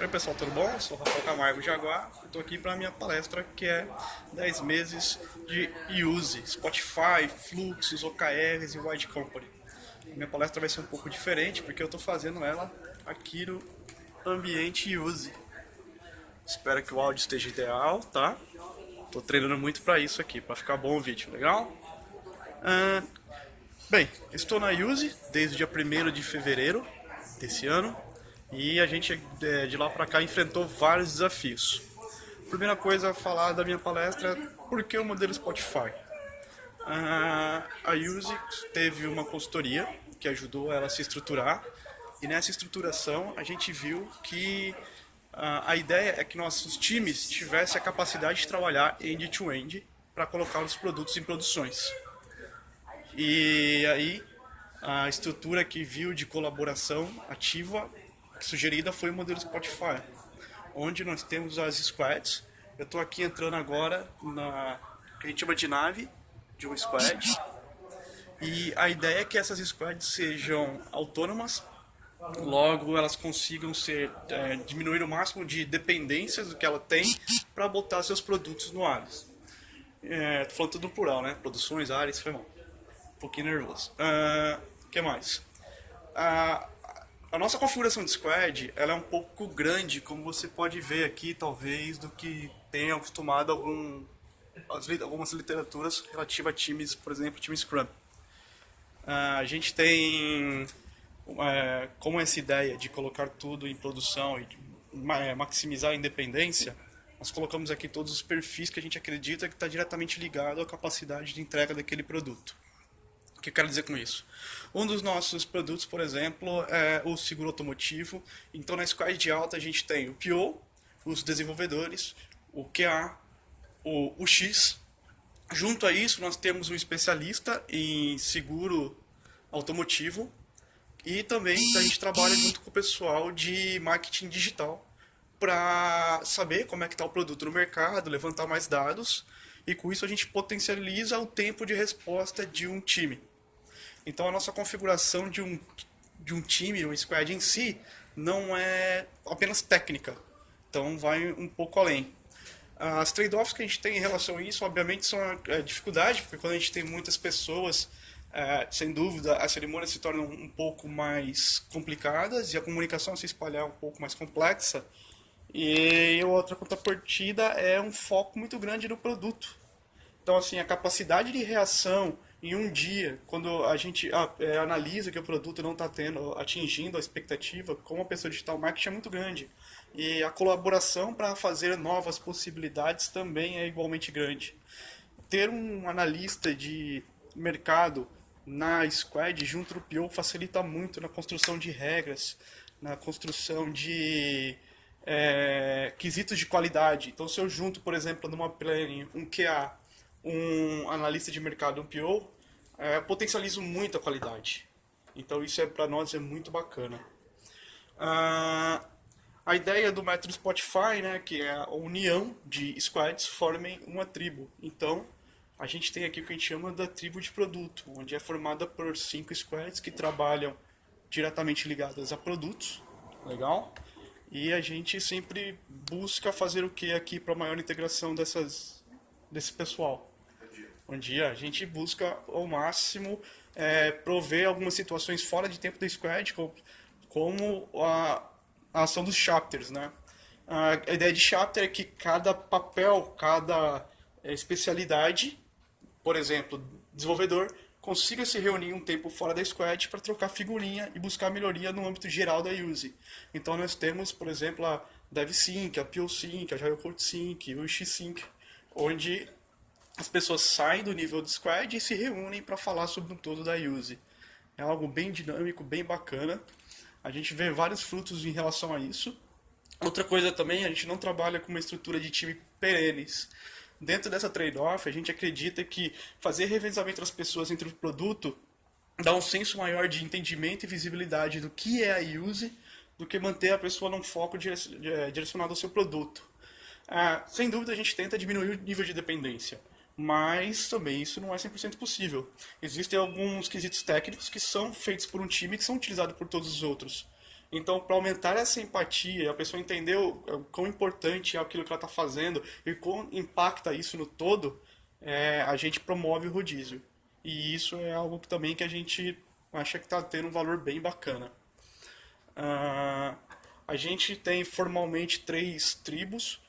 Oi pessoal, tudo bom? Sou o Rafael Camargo Jaguar. Estou aqui para a minha palestra que é 10 meses de Use, Spotify, Fluxos, OKRs e Wide Company. Minha palestra vai ser um pouco diferente porque eu estou fazendo ela aqui no ambiente Use. Espero que o áudio esteja ideal, tá? Estou treinando muito para isso aqui, para ficar bom o vídeo, legal? Ah, Bem, estou na Use desde o dia 1º de fevereiro desse ano e a gente de lá para cá enfrentou vários desafios. Primeira coisa a falar da minha palestra é por que o modelo Spotify. A Use teve uma consultoria que ajudou ela a se estruturar e nessa estruturação a gente viu que a ideia é que nossos times tivessem a capacidade de trabalhar end-to-end para colocar os produtos em produções. E aí, a estrutura que viu de colaboração ativa sugerida foi o modelo Spotify, onde nós temos as squads. Eu estou aqui entrando agora na que a gente chama de nave de um squad. E a ideia é que essas squads sejam autônomas, logo elas consigam diminuir o máximo de dependências do que ela tem para botar seus produtos no Ares. Tô falando tudo no plural, né? Produções, Ares, foi mal. Um pouquinho nervoso. Que mais? A nossa configuração de squad ela é um pouco grande, como você pode ver aqui, talvez, do que tenha acostumado algumas literaturas relativas a times, por exemplo, time Scrum. A gente tem como essa ideia de colocar tudo em produção e de maximizar a independência, nós colocamos aqui todos os perfis que a gente acredita que está diretamente ligado à capacidade de entrega daquele produto. O que eu quero dizer com isso? Um dos nossos produtos, por exemplo, é o seguro automotivo. Então, na squad de alta, a gente tem o PO, os desenvolvedores, o QA, o UX. Junto a isso, nós temos um especialista em seguro automotivo e também a gente trabalha junto com o pessoal de marketing digital para saber como é que está o produto no mercado, levantar mais dados e com isso a gente potencializa o tempo de resposta de um time. Então a nossa configuração de um time, um squad em si, não é apenas técnica. Então vai um pouco além. As trade-offs que a gente tem em relação a isso, obviamente, são a dificuldade, porque quando a gente tem muitas pessoas, sem dúvida, as cerimônias se tornam um pouco mais complicadas e a comunicação se espalhar um pouco mais complexa. E outra contrapartida é um foco muito grande no produto. Então, assim, a capacidade de reação em um dia, quando a gente analisa que o produto não está atingindo a expectativa, como a pessoa digital marketing é muito grande. E a colaboração para fazer novas possibilidades também é igualmente grande. Ter um analista de mercado na squad junto do PO facilita muito na construção de regras, na construção de quesitos de qualidade. Então, se eu junto, por exemplo, numa planning, um QA, um analista de mercado, um PO, potencializo muito a qualidade. Então, isso para nós é muito bacana. A ideia do método Spotify, né, que é a união de squads, formem uma tribo. Então, a gente tem aqui o que a gente chama da tribo de produto, onde é formada por 5 squads que trabalham diretamente ligadas a produtos. Legal? E a gente sempre busca fazer o que aqui para maior integração desse pessoal. Um dia a gente busca ao máximo prover algumas situações fora de tempo da squad, como a ação dos chapters, né? A ideia de chapter é que cada papel, cada especialidade, por exemplo, desenvolvedor, consiga se reunir um tempo fora da squad para trocar figurinha e buscar melhoria no âmbito geral da use. Então nós temos, por exemplo, a DevSync, a POSync, a Agile Code Sync, o XSync, onde as pessoas saem do nível do squad e se reúnem para falar sobre o todo da use. É algo bem dinâmico, bem bacana. A gente vê vários frutos em relação a isso. Outra coisa também, a gente não trabalha com uma estrutura de time perenes. Dentro dessa trade-off, a gente acredita que fazer revezamento das pessoas entre o produto dá um senso maior de entendimento e visibilidade do que é a use, do que manter a pessoa num foco direcionado ao seu produto. Sem dúvida, a gente tenta diminuir o nível de dependência, mas também isso não é 100% possível. Existem alguns quesitos técnicos que são feitos por um time que são utilizados por todos os outros. Então, para aumentar essa empatia, a pessoa entender o quão importante é aquilo que ela está fazendo e quão impacta isso no todo, a gente promove o rodízio. E isso é algo que também que a gente acha que está tendo um valor bem bacana. Ah, a gente tem formalmente três tribos,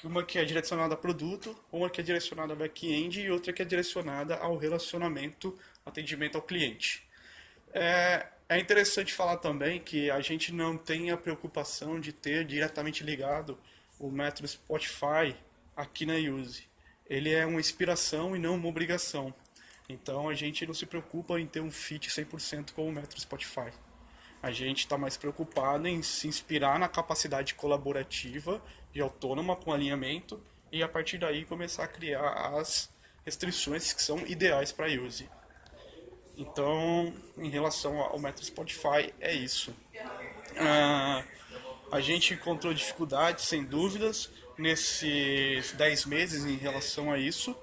uma que é direcionada a produto, uma que é direcionada a back-end e outra que é direcionada ao relacionamento, atendimento ao cliente. É interessante falar também que a gente não tem a preocupação de ter diretamente ligado o método Spotify aqui na Use. Ele é uma inspiração e não uma obrigação. Então a gente não se preocupa em ter um fit 100% com o método Spotify. A gente está mais preocupado em se inspirar na capacidade colaborativa e autônoma com alinhamento e a partir daí começar a criar as restrições que são ideais para a Use. Então, em relação ao método Spotify, é isso. A gente encontrou dificuldades, sem dúvidas, nesses 10 meses em relação a isso.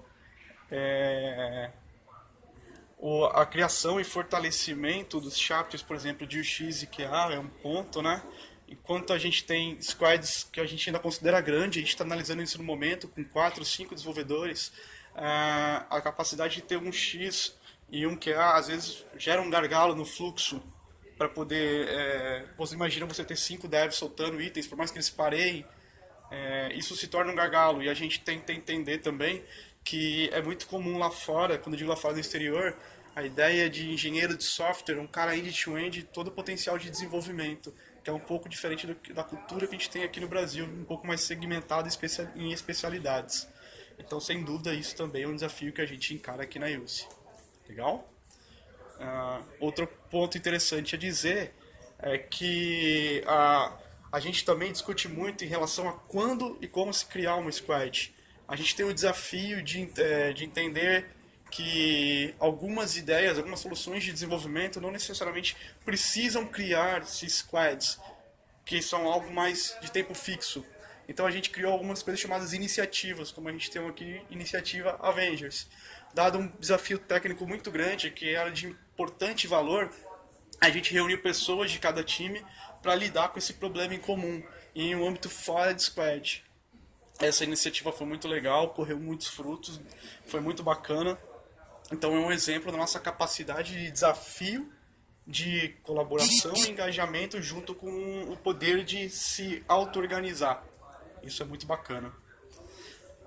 A criação e fortalecimento dos chapters, por exemplo, de UX e QA é um ponto, né? Enquanto a gente tem squads que a gente ainda considera grande, a gente está analisando isso no momento, com 4, 5 desenvolvedores, a capacidade de ter um X e um QA às vezes gera um gargalo no fluxo para poder... você imagina você ter 5 devs soltando itens, por mais que eles pareiem, isso se torna um gargalo. E a gente tenta entender também que é muito comum lá fora, quando eu digo lá fora no exterior, a ideia de engenheiro de software, um cara end-to-end, todo o potencial de desenvolvimento, que é um pouco diferente da cultura que a gente tem aqui no Brasil, um pouco mais segmentado em especialidades. Então, sem dúvida, isso também é um desafio que a gente encara aqui na Use. Legal? Outro ponto interessante a dizer é que a gente também discute muito em relação a quando e como se criar uma squad. A gente tem o desafio de entender que algumas ideias, algumas soluções de desenvolvimento não necessariamente precisam criar-se squads, que são algo mais de tempo fixo. Então a gente criou algumas coisas chamadas iniciativas, como a gente tem aqui, iniciativa Avengers. Dado um desafio técnico muito grande, que era de importante valor, a gente reuniu pessoas de cada time para lidar com esse problema em comum, em um âmbito fora de squad. Essa iniciativa foi muito legal, correu muitos frutos, foi muito bacana. Então é um exemplo da nossa capacidade de desafio, de colaboração e engajamento junto com o poder de se auto-organizar. Isso é muito bacana.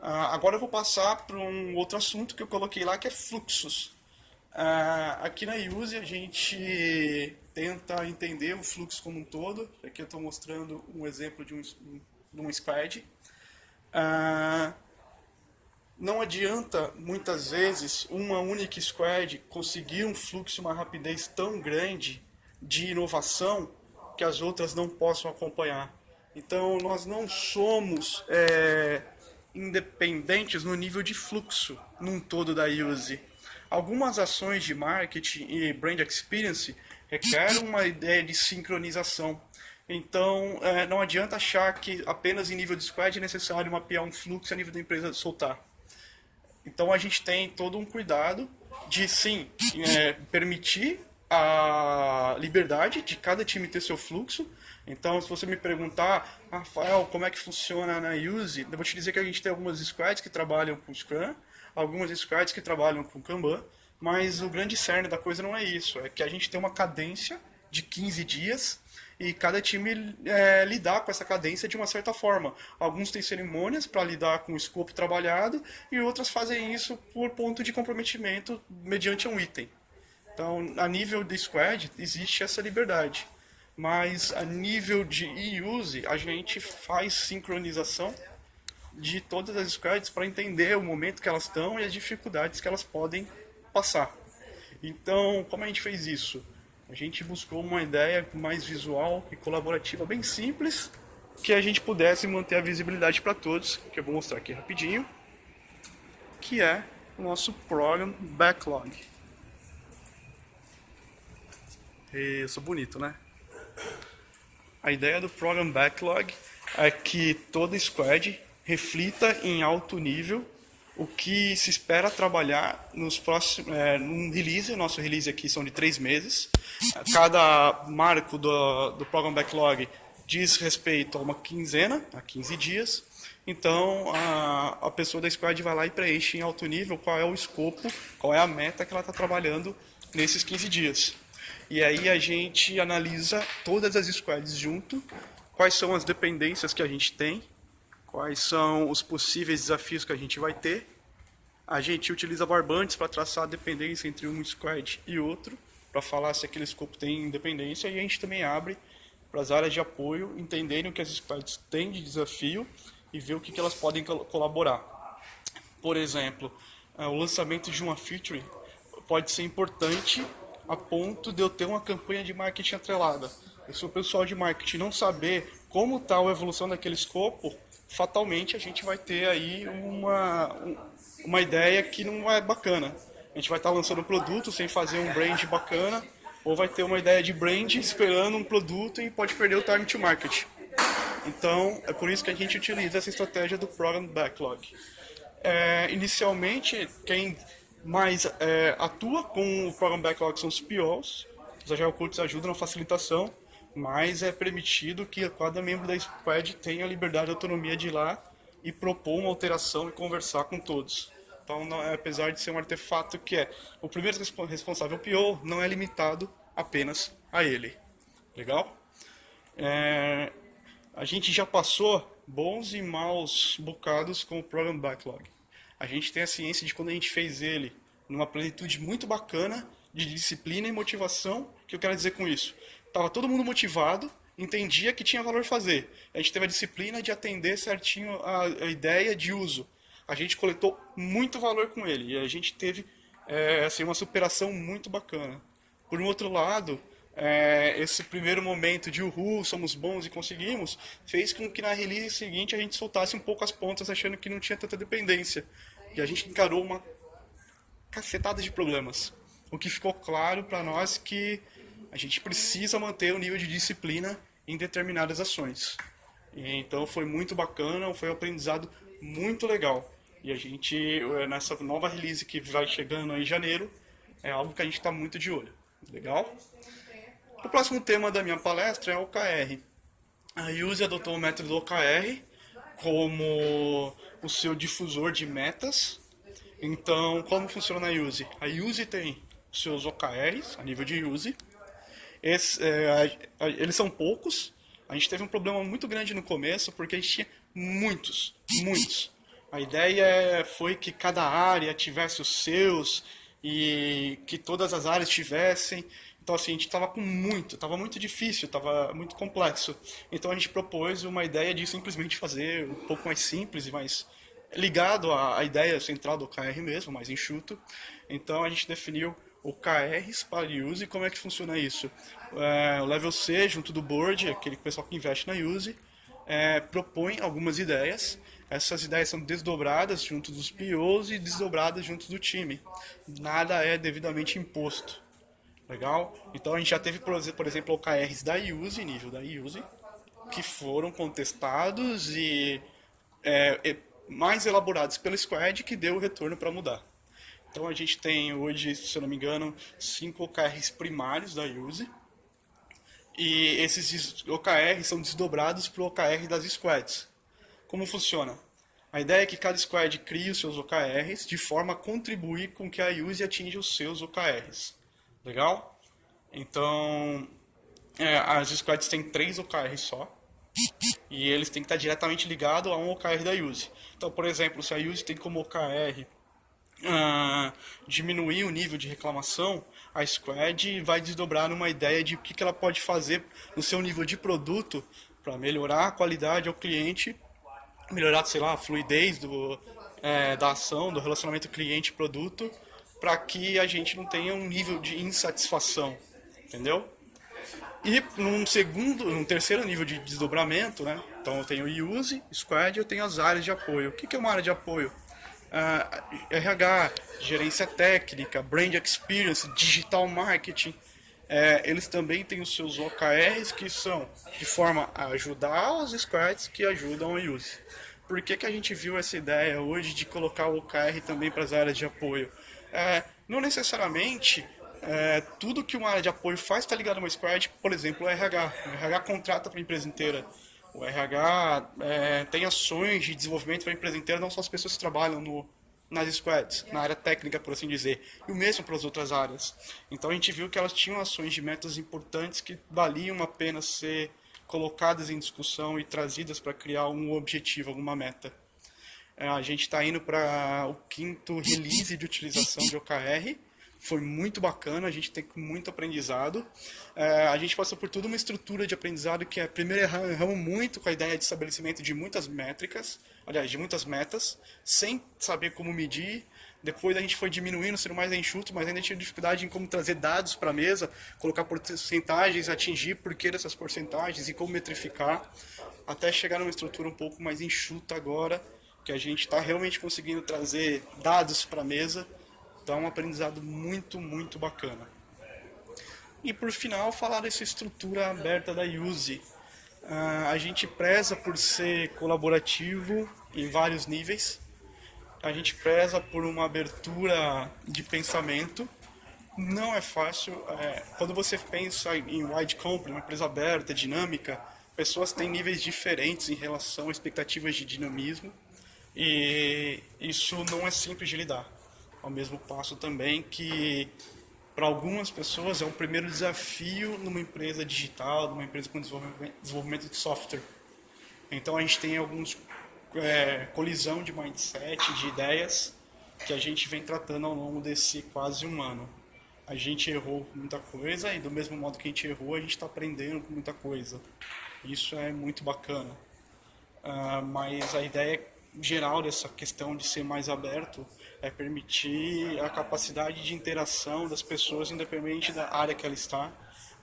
Agora eu vou passar para um outro assunto que eu coloquei lá, que é fluxos. Aqui na Use a gente tenta entender o fluxo como um todo. Aqui eu estou mostrando um exemplo de um squad. Não adianta, muitas vezes, uma única squad conseguir um fluxo, uma rapidez tão grande de inovação que as outras não possam acompanhar. Então, nós não somos independentes no nível de fluxo num todo da Use. Algumas ações de marketing e brand experience requerem uma ideia de sincronização. Então, não adianta achar que apenas em nível de squad é necessário mapear um fluxo a nível da empresa soltar. Então, a gente tem todo um cuidado de, sim, permitir a liberdade de cada time ter seu fluxo. Então, se você me perguntar, Rafael, como é que funciona na Use, eu vou te dizer que a gente tem algumas squads que trabalham com Scrum, algumas squads que trabalham com Kanban, mas o grande cerne da coisa não é isso, é que a gente tem uma cadência de 15 dias e cada time lidar com essa cadência de uma certa forma. Alguns têm cerimônias para lidar com o escopo trabalhado e outras fazem isso por ponto de comprometimento mediante um item. Então, a nível de squad, existe essa liberdade. Mas a nível de e-use, a gente faz sincronização de todas as squads para entender o momento que elas estão e as dificuldades que elas podem passar. Então, como a gente fez isso? A gente buscou uma ideia mais visual e colaborativa, bem simples, que a gente pudesse manter a visibilidade para todos, que eu vou mostrar aqui rapidinho, que é o nosso Program Backlog. Eu sou bonito, né? A ideia do Program Backlog é que toda squad reflita em alto nível o que se espera trabalhar nos próximos, num release. Nosso release aqui são de 3 meses. Cada marco do Program Backlog diz respeito a uma quinzena, a 15 dias. Então, a pessoa da squad vai lá e preenche em alto nível qual é o escopo, qual é a meta que ela está trabalhando nesses 15 dias. E aí a gente analisa todas as squads junto, quais são as dependências que a gente tem, quais são os possíveis desafios que a gente vai ter. A gente utiliza barbantes para traçar a dependência entre um squad e outro, para falar se aquele escopo tem independência, e a gente também abre para as áreas de apoio entenderem o que as squads têm de desafio e ver o que elas podem colaborar. Por exemplo, o lançamento de uma feature pode ser importante a ponto de eu ter uma campanha de marketing atrelada. E se o pessoal de marketing não saber como está a evolução daquele escopo, fatalmente a gente vai ter aí uma ideia que não é bacana. A gente vai estar lançando um produto sem fazer um brand bacana, ou vai ter uma ideia de brand esperando um produto e pode perder o time to market. Então, é por isso que a gente utiliza essa estratégia do Program Backlog. Inicialmente, quem mais atua com o Program Backlog são os POs. Os Agile Coaches ajudam na facilitação, mas é permitido que cada membro da squad tenha a liberdade e autonomia de ir lá e propor uma alteração e conversar com todos. Então, apesar de ser um artefato que é o primeiro responsável PO, não é limitado apenas a ele. Legal? A gente já passou bons e maus bocados com o Program Backlog. A gente tem a ciência de quando a gente fez ele numa plenitude muito bacana de disciplina e motivação. O que eu quero dizer com isso? Estava todo mundo motivado, entendia que tinha valor fazer. A gente teve a disciplina de atender certinho a ideia de uso. A gente coletou muito valor com ele e a gente teve assim, uma superação muito bacana. Por um outro lado, esse primeiro momento de uhul, somos bons e conseguimos, fez com que na release seguinte a gente soltasse um pouco as pontas achando que não tinha tanta dependência. E a gente encarou uma cacetada de problemas. O que ficou claro para nós que a gente precisa manter o nível de disciplina em determinadas ações. E então foi muito bacana, foi um aprendizado muito legal. E a gente, nessa nova release que vai chegando aí em janeiro, é algo que a gente está muito de olho. Legal? O próximo tema da minha palestra é o OKR. A Use adotou o método OKR como o seu difusor de metas. Então, como funciona a Use? A Use tem os seus OKRs a nível de Use. Eles são poucos. A gente teve um problema muito grande no começo porque a gente tinha muitos. A ideia foi que cada área tivesse os seus e que todas as áreas tivessem. Então, assim, a gente estava muito difícil, estava muito complexo. Então, a gente propôs uma ideia de simplesmente fazer um pouco mais simples e mais ligado à ideia central do OKR mesmo, mais enxuto. Então, a gente definiu OKRs para Use. E como é que funciona isso? O Level C, junto do Board, aquele pessoal que investe na Use, propõe algumas ideias. Essas ideias são desdobradas junto dos POs e desdobradas junto do time. Nada é devidamente imposto. Legal? Então a gente já teve, por exemplo, OKRs da Use, nível da Use, que foram contestados e mais elaborados pela Squad, que deu o retorno para mudar. Então a gente tem hoje, se eu não me engano, 5 OKRs primários da Use. E esses OKRs são desdobrados para o OKR das Squads. Como funciona? A ideia é que cada Squad crie os seus OKRs de forma a contribuir com que a Use atinja os seus OKRs. Legal? Então, as squads têm 3 OKRs só. E eles têm que estar diretamente ligados a um OKR da Use. Então, por exemplo, se a Use tem como OKR diminuir o nível de reclamação, a squad vai desdobrar numa ideia de o que ela pode fazer no seu nível de produto para melhorar a qualidade ao cliente, melhorar, sei lá, a fluidez da ação, do relacionamento cliente-produto, para que a gente não tenha um nível de insatisfação, entendeu? E num terceiro nível de desdobramento, né? Então eu tenho Use, Squad e eu tenho as áreas de apoio. O que é uma área de apoio? RH, gerência técnica, brand experience, digital marketing. Eles também têm os seus OKRs que são de forma a ajudar os squads que ajudam a Use. por que que a gente viu essa ideia hoje de colocar o OKR também para as áreas de apoio? Não necessariamente tudo que uma área de apoio faz está ligado a uma squad, por exemplo, o RH. O RH contrata para a empresa inteira. O RH tem ações de desenvolvimento para a empresa inteira, não só as pessoas que trabalham nas squads, na área técnica, por assim dizer, e o mesmo para as outras áreas. Então a gente viu que elas tinham ações de metas importantes que valiam a pena ser colocadas em discussão e trazidas para criar um objetivo, alguma meta. A gente está indo para o 5º release de utilização de OKR. Foi muito bacana, a gente tem muito aprendizado. A gente passou por toda uma estrutura de aprendizado que primeiro erramos muito com a ideia de estabelecimento de muitas métricas, aliás, de muitas metas, sem saber como medir. Depois a gente foi diminuindo, sendo mais enxuto, mas ainda tinha dificuldade em como trazer dados para a mesa, colocar porcentagens, atingir porquê dessas porcentagens e como metrificar, até chegar numa estrutura um pouco mais enxuta agora, que a gente está realmente conseguindo trazer dados para a mesa. Então é um aprendizado muito, muito bacana. E por final, falar dessa estrutura aberta da Use. A gente preza por ser colaborativo em vários níveis. A gente preza por uma abertura de pensamento. Não é fácil. Quando você pensa em wide company, uma empresa aberta, dinâmica, pessoas têm níveis diferentes em relação a expectativas de dinamismo. E isso não é simples de lidar. Ao mesmo passo também que, para algumas pessoas, é o primeiro desafio numa empresa digital, numa empresa com desenvolvimento de software. Então a gente tem alguns colisão de mindset, de ideias, que a gente vem tratando ao longo desse quase um ano. A gente errou muita coisa e do mesmo modo que a gente errou, a gente está aprendendo com muita coisa. Isso é muito bacana. Mas a ideia geral dessa questão de ser mais aberto é permitir a capacidade de interação das pessoas, independente da área que ela está,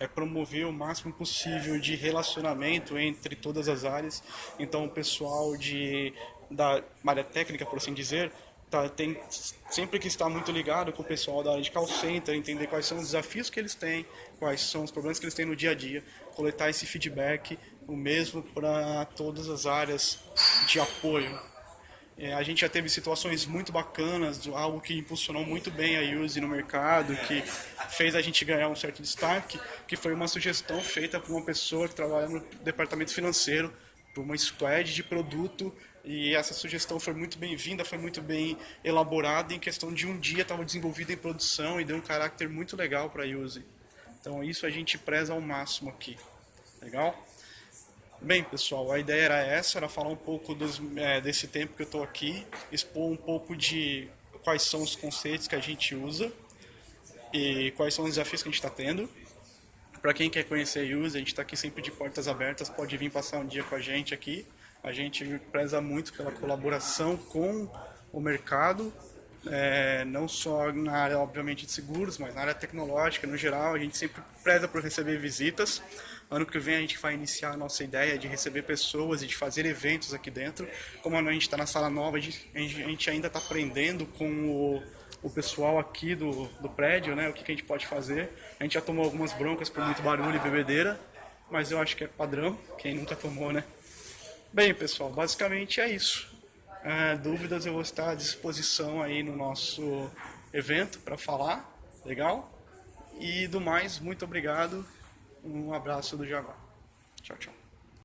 é promover o máximo possível de relacionamento entre todas as áreas. Então, o pessoal da área técnica, por assim dizer, tem sempre que estar muito ligado com o pessoal da área de call center, entender quais são os desafios que eles têm, quais são os problemas que eles têm no dia a dia, coletar esse feedback, o mesmo para todas as áreas de apoio. A gente já teve situações muito bacanas, algo que impulsionou muito bem a Use no mercado, que fez a gente ganhar um certo destaque, que foi uma sugestão feita por uma pessoa que trabalha no departamento financeiro, por uma squad de produto, e essa sugestão foi muito bem-vinda, foi muito bem elaborada, em questão de um dia estava desenvolvida em produção e deu um caráter muito legal para a Use. Então isso a gente preza ao máximo aqui. Legal? Bem, pessoal, a ideia era essa, era falar um pouco desse tempo que eu estou aqui, expor um pouco de quais são os conceitos que a gente usa e quais são os desafios que a gente está tendo. Para quem quer conhecer a Use, a gente está aqui sempre de portas abertas, pode vir passar um dia com a gente aqui. A gente preza muito pela colaboração com o mercado, não só na área, obviamente, de seguros, mas na área tecnológica, no geral. A gente sempre preza por receber visitas. Ano que vem a gente vai iniciar a nossa ideia de receber pessoas e de fazer eventos aqui dentro. Como a gente está na sala nova, a gente ainda está aprendendo com o pessoal aqui do prédio, né, o que a gente pode fazer. A gente já tomou algumas broncas por muito barulho e bebedeira, mas eu acho que é padrão, quem nunca tomou, né? Bem, pessoal, basicamente é isso. Dúvidas eu vou estar à disposição aí no nosso evento para falar, legal? E do mais, muito obrigado. Um abraço do Jaguar. Tchau, tchau.